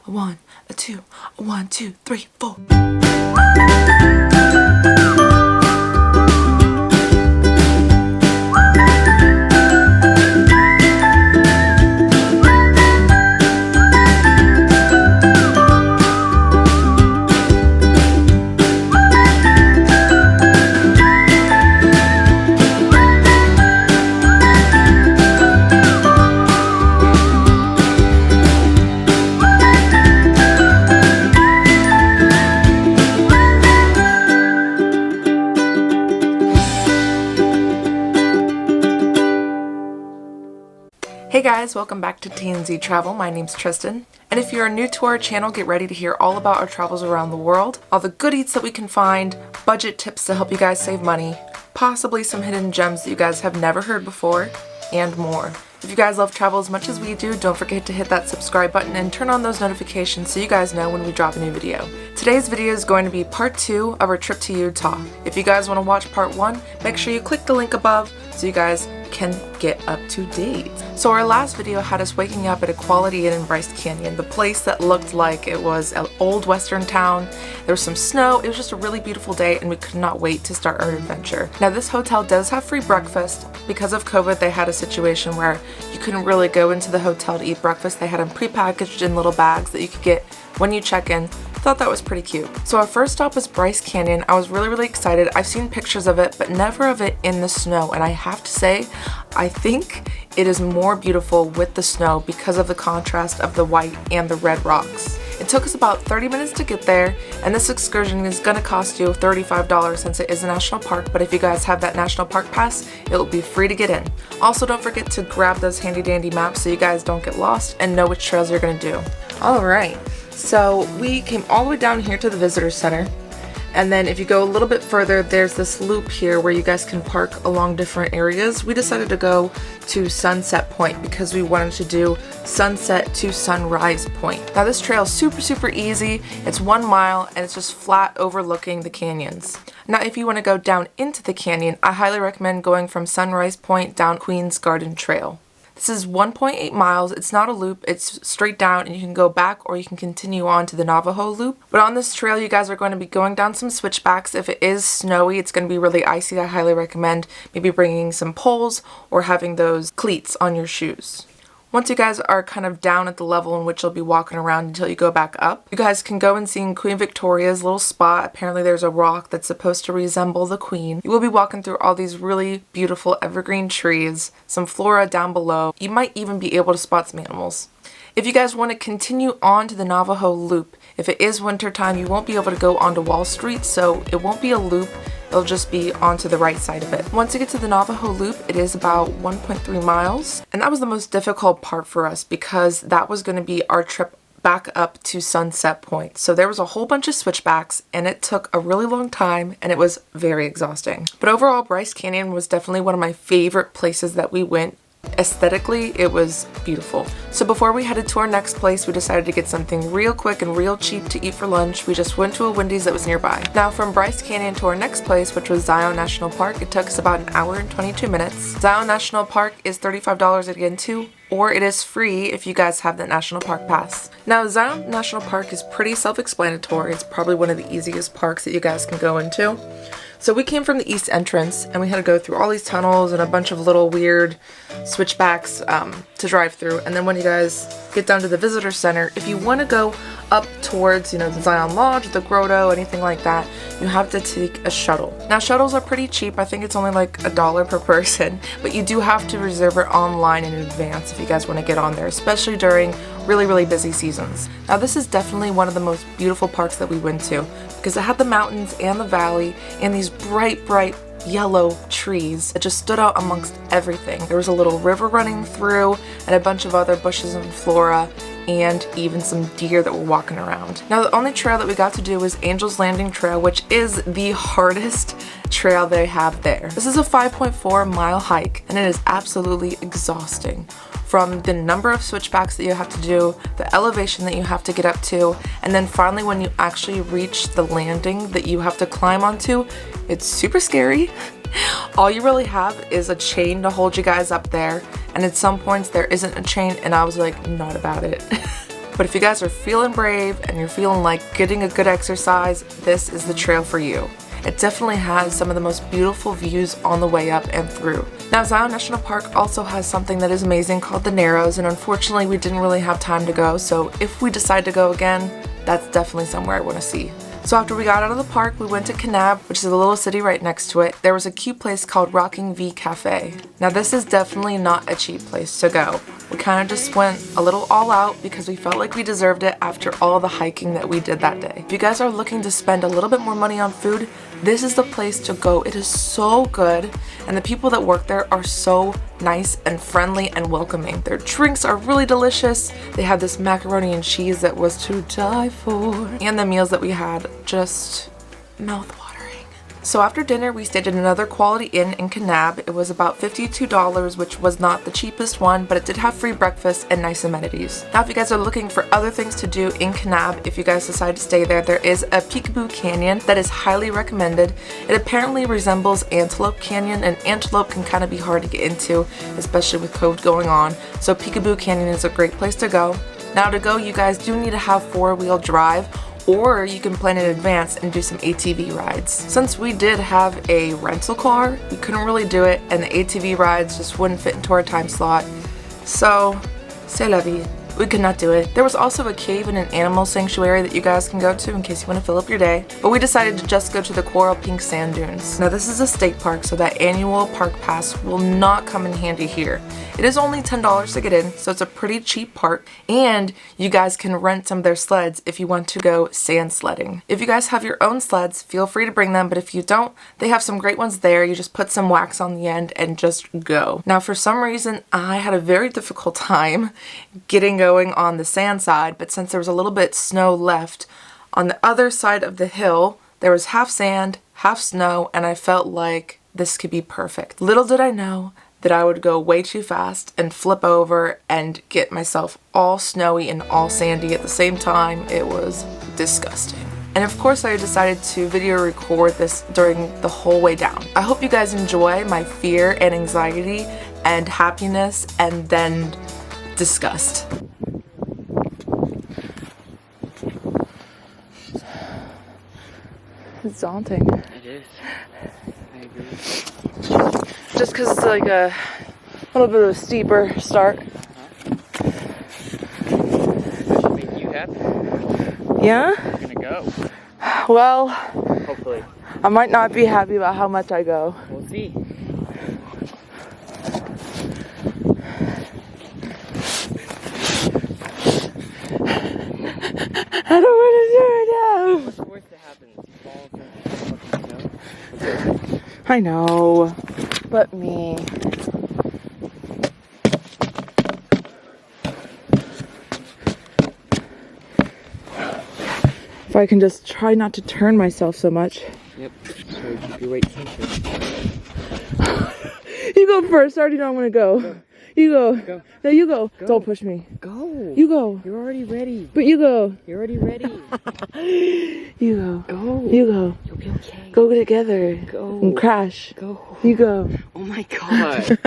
a 1, a 2, a 1, 2, 3, 4. Hey guys, welcome back to TNZ Travel. My name's Tristan, and if you're new to our channel, get ready to hear all about our travels around the world, all the good eats that we can find, budget tips to help you guys save money, possibly some hidden gems that you guys have never heard before, and more. If you guys love travel as much as we do, don't forget to hit that subscribe button and turn on those notifications so you guys know when we drop a new video. Today's video is going to be part 2 of our trip to Utah. If you guys want to watch part 1, make sure you click the link above so you guys can get up to date. So our last video had us waking up at a Quality Inn in Bryce Canyon, the place that looked like it was an old western town. There was some snow. It was just a really beautiful day and we could not wait to start our adventure. Now this hotel does have free breakfast. Because of COVID, they had a situation where you couldn't really go into the hotel to eat breakfast. They had them prepackaged in little bags that you could get when you check in. Thought that was pretty cute. So our first stop was Bryce Canyon. I was really excited. I've seen pictures of it, but never of it in the snow. And I have to say, I think it is more beautiful with the snow because of the contrast of the white and the red rocks. It took us about 30 minutes to get there, and this excursion is going to cost you $35 since it is a national park, but if you guys have that national park pass, it will be free to get in. Also, don't forget to grab those handy dandy maps so you guys don't get lost and know which trails you're going to do. Alright, so we came all the way down here to the visitor center. And then if you go a little bit further, there's this loop here where you guys can park along different areas. We decided to go to Sunset Point because we wanted to do Sunset to Sunrise Point. Now this trail is super easy. It's 1 mile and it's just flat overlooking the canyons. Now if you want to go down into the canyon, I highly recommend going from Sunrise Point down Queen's Garden Trail. This is 1.8 miles. It's not a loop. It's straight down and you can go back or you can continue on to the Navajo loop. But on this trail, you guys are going to be going down some switchbacks. If it is snowy, it's going to be really icy. I highly recommend maybe bringing some poles or having those cleats on your shoes. Once you guys are kind of down at the level in which you'll be walking around until you go back up, you guys can go and see Queen Victoria's little spot. Apparently there's a rock that's supposed to resemble the Queen. You will be walking through all these really beautiful evergreen trees, some flora down below. You might even be able to spot some animals. If you guys want to continue on to the Navajo Loop, if it is winter time, you won't be able to go onto Wall Street, so it won't be a loop. It'll just be onto the right side of it. Once you get to the Navajo Loop, it is about 1.3 miles. And that was the most difficult part for us because that was going to be our trip back up to Sunset Point. So there was a whole bunch of switchbacks and it took a really long time and it was very exhausting. But overall, Bryce Canyon was definitely one of my favorite places that we went. Aesthetically, it was beautiful. So before we headed to our next place, we decided to get something real quick and real cheap to eat for lunch. We just went to a Wendy's that was nearby. Now from Bryce Canyon to our next place, which was Zion National Park, it took us about an hour and 22 minutes. Zion National Park is $35 to get into, or it is free if you guys have that National Park Pass. Now Zion National Park is pretty self-explanatory. It's probably one of the easiest parks that you guys can go into. So we came from the east entrance and we had to go through all these tunnels and a bunch of little weird switchbacks to drive through. And then when you guys get down to the visitor center, if you want to go up towards, the Zion Lodge, the grotto, anything like that, you have to take a shuttle. Now shuttles are pretty cheap. I think it's only like $1 per person, but you do have to reserve it online in advance if you guys want to get on there, especially during really busy seasons. Now this is definitely one of the most beautiful parks that we went to because it had the mountains and the valley and these bright yellow trees that just stood out amongst everything. There was a little river running through and a bunch of other bushes and flora and even some deer that were walking around. Now the only trail that we got to do was Angel's Landing Trail, which is the hardest trail they have there. This is a 5.4 mile hike and it is absolutely exhausting. From the number of switchbacks that you have to do, the elevation that you have to get up to, and then finally when you actually reach the landing that you have to climb onto, it's super scary. All you really have is a chain to hold you guys up there, and at some points there isn't a chain, and I was like, not about it. But if you guys are feeling brave and you're feeling like getting a good exercise, this is the trail for you. It definitely has some of the most beautiful views on the way up and through. Now, Zion National Park also has something that is amazing called the Narrows, and unfortunately we didn't really have time to go, so if we decide to go again, that's definitely somewhere I want to see. So after we got out of the park, we went to Kanab, which is a little city right next to it. There was a cute place called Rocking V Cafe. Now this is definitely not a cheap place to go. We kind of just went a little all out because we felt like we deserved it after all the hiking that we did that day. If you guys are looking to spend a little bit more money on food, this is the place to go. It is so good, and the people that work there are so nice and friendly and welcoming. Their drinks are really delicious. They have this macaroni and cheese that was to die for. And the meals that we had, just mouth-watering. So after dinner, we stayed at another quality inn in Kanab. It was about $52, which was not the cheapest one, but it did have free breakfast and nice amenities. Now if you guys are looking for other things to do in Kanab, if you guys decide to stay there, there is a Peekaboo Canyon that is highly recommended. It apparently resembles Antelope Canyon, and Antelope can kind of be hard to get into, especially with COVID going on. So Peekaboo Canyon is a great place to go. Now to go, you guys do need to have four-wheel drive, or you can plan in advance and do some ATV rides. Since we did have a rental car, we couldn't really do it, and the ATV rides just wouldn't fit into our time slot. So, c'est la vie. We could not do it. There was also a cave and an animal sanctuary that you guys can go to in case you want to fill up your day, but we decided to just go to the Coral Pink Sand Dunes. Now this is a state park, so that annual park pass will not come in handy here. It is only $10 to get in, so it's a pretty cheap park, and you guys can rent some of their sleds if you want to go sand sledding. If you guys have your own sleds, feel free to bring them, but if you don't, they have some great ones there. You just put some wax on the end and just go. Now for some reason, I had a very difficult time getting going on the sand side, but since there was a little bit snow left, on the other side of the hill, there was half sand, half snow, and I felt like this could be perfect. Little did I know that I would go way too fast and flip over and get myself all snowy and all sandy at the same time. It was disgusting. And of course I decided to video record this during the whole way down. I hope you guys enjoy my fear and anxiety and happiness and then disgust. It's daunting. It is. I agree. Just because it's like a little bit of a steeper start. That should make you happy. Yeah? We're gonna go. Well, Hopefully. I might not be happy about how much I go. We'll see. I don't want to do it now. What's the worst that happens? You fall from the fucking snow? I know, but me. If I can just try not to turn myself so much. Yep. So keep your weight centered. You go first. I already know I'm gonna go. You go. Go. No, you go. Go. Don't push me. Go. You go. You're already ready. But you go. You're already ready. You go. Go. You go. You'll be okay. Go together. Go. And crash. Go. You go. Oh my god.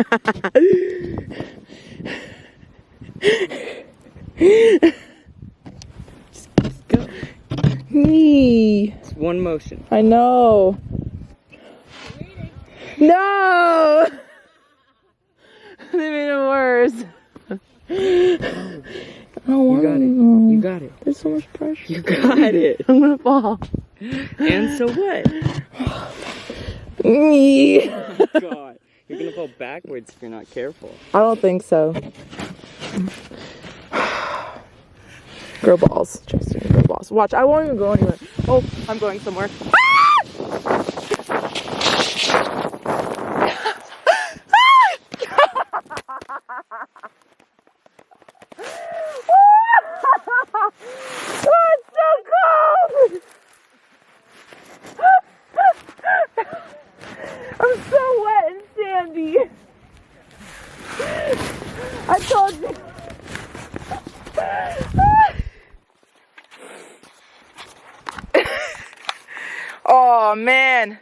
Just go. Me. It's one motion. I know. No! They made it worse. I don't want You got it. to. You got it. There's so much pressure. You got it. I'm gonna fall. And so what? Me. Oh my god. You're gonna fall backwards if you're not careful. I don't think so. Girl balls. Justin, girl balls. Watch, I won't even go anywhere. Oh, I'm going somewhere. Oh, it's so cold! I'm so wet and sandy. I told you. Oh man,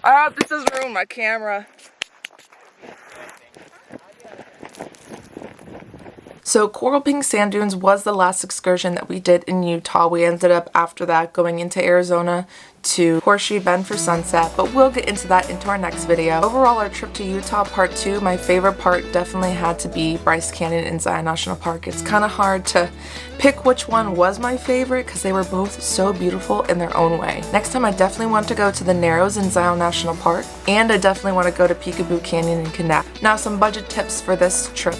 I hope this doesn't ruin my camera. So Coral Pink Sand Dunes was the last excursion that we did in Utah. We ended up after that going into Arizona to Horseshoe Bend for sunset, but we'll get into that into our next video. Overall, our trip to Utah part 2, my favorite part definitely had to be Bryce Canyon and Zion National Park. It's kind of hard to pick which one was my favorite because they were both so beautiful in their own way. Next time I definitely want to go to the Narrows in Zion National Park, and I definitely want to go to Peekaboo Canyon in Kanab. Now some budget tips for this trip.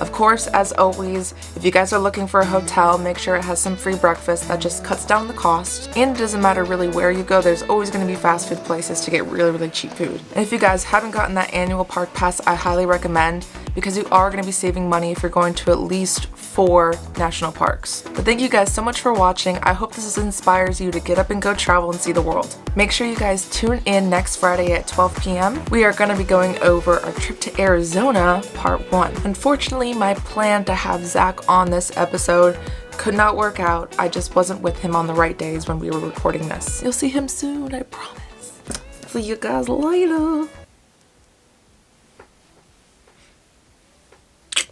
Of course, as always, if you guys are looking for a hotel, make sure it has some free breakfast. That just cuts down the cost. And it doesn't matter really where you go, there's always going to be fast food places to get really cheap food. And if you guys haven't gotten that annual park pass, I highly recommend, because you are going to be saving money if you're going to at least 4 national parks. But thank you guys so much for watching. I hope this inspires you to get up and go travel and see the world. Make sure you guys tune in next Friday at 12 p.m. We are going to be going over our trip to Arizona part 1. Unfortunately, my plan to have Zach on this episode could not work out. I just wasn't with him on the right days when we were recording this. You'll see him soon, I promise. See you guys later.